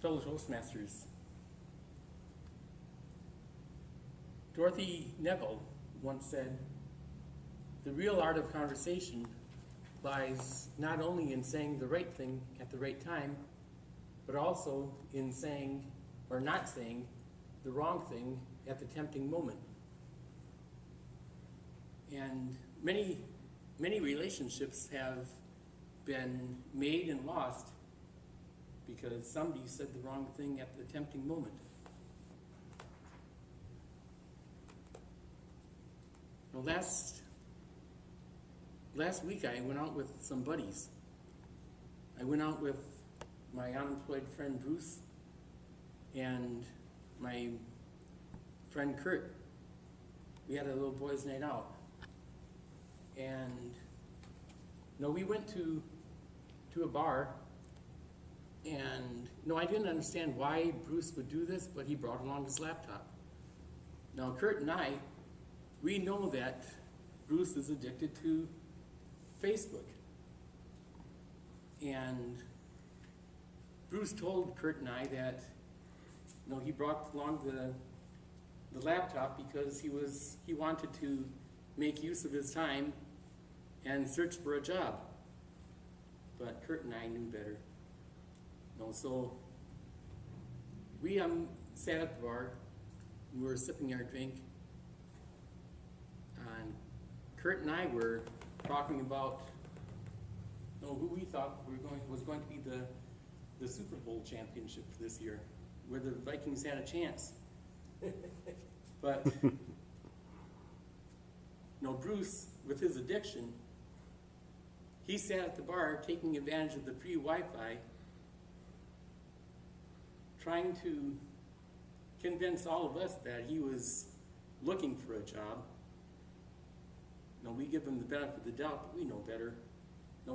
fellow Toastmasters. Dorothy Neville once said, "The real art of conversation lies not only in saying the right thing at the right time, but also in saying or not saying the wrong thing at the tempting moment." And many relationships have been made and lost because somebody said the wrong thing at the tempting moment. Well, last week I went out with some buddies. I went out with my unemployed friend Bruce and my friend Kurt. We had a little boys' night out. And we went to a bar, and I didn't understand why Bruce would do this, but he brought along his laptop. Now Kurt and I, we know that Bruce is addicted to Facebook. And Bruce told Kurt and I that he brought along the laptop because he wanted to make use of his time and search for a job. But Kurt and I knew better. So we sat at the bar, we were sipping our drink, and Kurt and I were talking about who we thought was going to be the Super Bowl championship for this year, where the Vikings had a chance. But Bruce, with his addiction, he sat at the bar taking advantage of the free Wi-Fi, trying to convince all of us that he was looking for a job. We give him the benefit of the doubt, but we know better.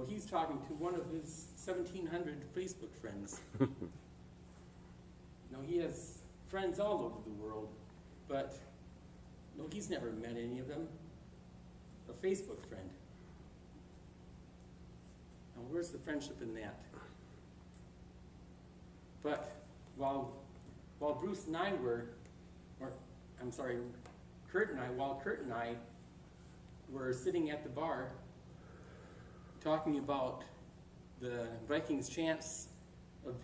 He's talking to one of his 1,700 Facebook friends. He has friends all over the world, but he's never met any of them. A Facebook friend. Now, where's the friendship in that? But while Bruce and I Kurt and I were sitting at the bar talking about the Vikings' chance of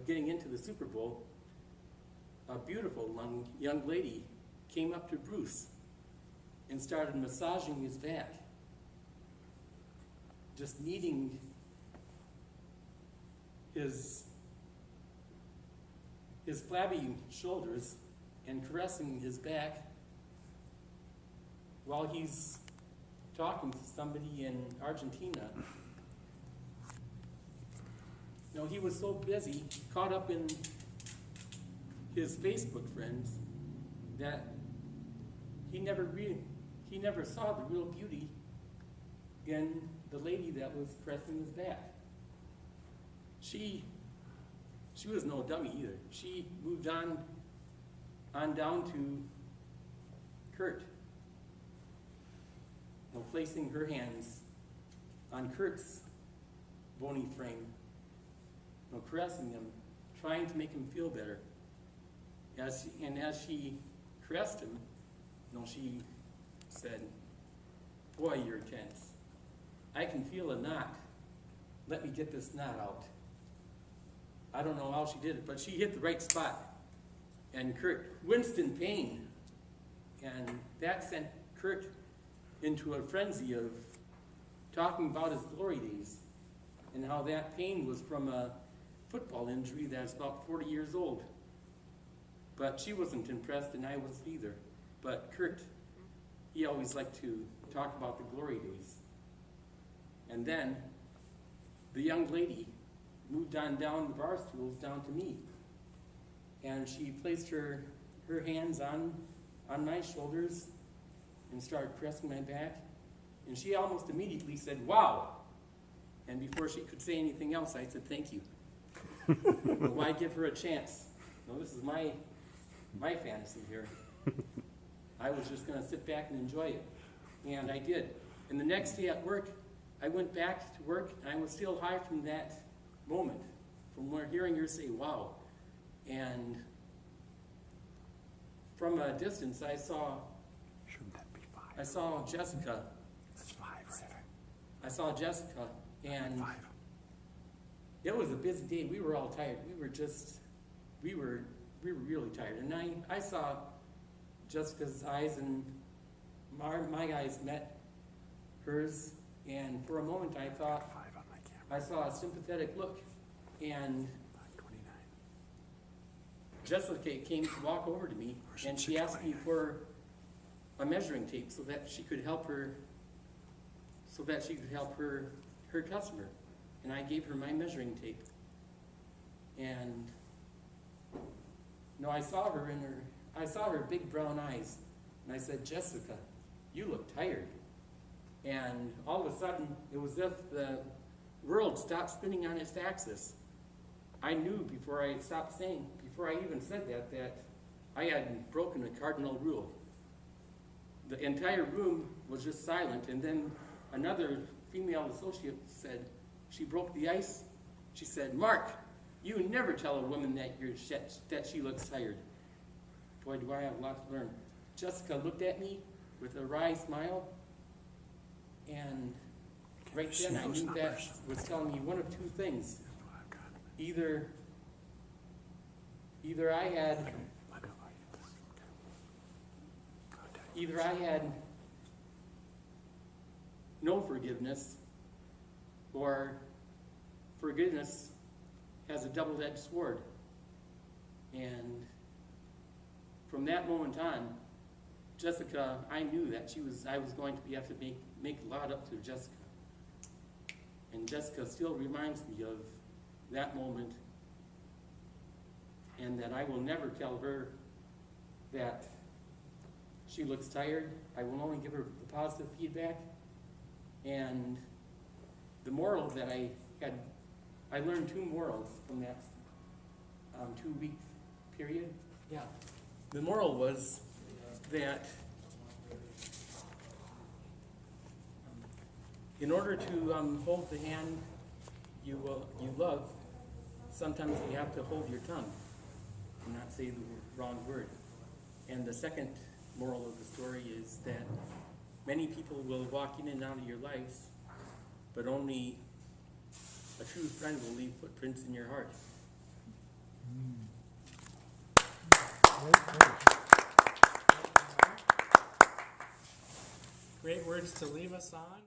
getting into the Super Bowl, a beautiful young lady came up to Bruce and started massaging his back, just kneading his flabby shoulders and caressing his back while he's talking to somebody in Argentina. He was so busy, caught up in his Facebook friends, that he never saw the real beauty in the lady that was caressing his back. She was no dummy either. She moved on down to Kurt, placing her hands on Kurt's bony frame, caressing him, trying to make him feel better. As she caressed him, she said, "Boy, you're tense. I can feel a knot. Let me get this knot out." I don't know how she did it, but she hit the right spot. And Kurt winced in pain. And that sent Kurt into a frenzy of talking about his glory days and how that pain was from a football injury that's about 40 years old. But she wasn't impressed, and I wasn't either. But Kurt, he always liked to talk about the glory days. And then the young lady moved on down the bar stools down to me. And she placed her hands on my shoulders and started caressing my back. And she almost immediately said, "Wow." And before she could say anything else, I said, "Thank you." Why give her a chance? This is my fantasy here. I was just going to sit back and enjoy it. And I did. And the next day at work, I went back to work, and I was still high from that moment. hearing her say, wow. And from a distance, Shouldn't that be 5? I saw Jessica. That's 5, right? I saw Jessica, and 5. it was a busy day. We were all tired. We were really tired. And I saw Jessica's eyes, and my eyes met hers, and for a moment I thought 5 on my camera. I saw a sympathetic look, and 29. Jessica came to walk over to me, and she asked me for a measuring tape so that she could help her customer. And I gave her my measuring tape. And I saw her big brown eyes, and I said, Jessica, you look tired. And all of a sudden, it was as if the world stopped spinning on its axis. I knew before I even said that I had broken a cardinal rule. The entire room was just silent, and then another female associate said, she broke the ice. She said, Mark, you never tell a woman that she looks tired. Boy, do I have a lot to learn. Jessica looked at me with a wry smile, and right then I knew that was telling me one of two things. Either I had no forgiveness, or forgiveness has a double-edged sword. And from that moment on, Jessica, I knew that I was going to have to make a lot up to Jessica. And Jessica still reminds me of that moment, and that I will never tell her that she looks tired. I will only give her the positive feedback. And the moral that I learned 2 morals from that 2-week period. Yeah. The moral was that in order to hold the hand you love, sometimes you have to hold your tongue and not say the wrong word. And the second moral of the story is that many people will walk in and out of your lives, but only a true friend will leave footprints in your heart. Great words to leave us on.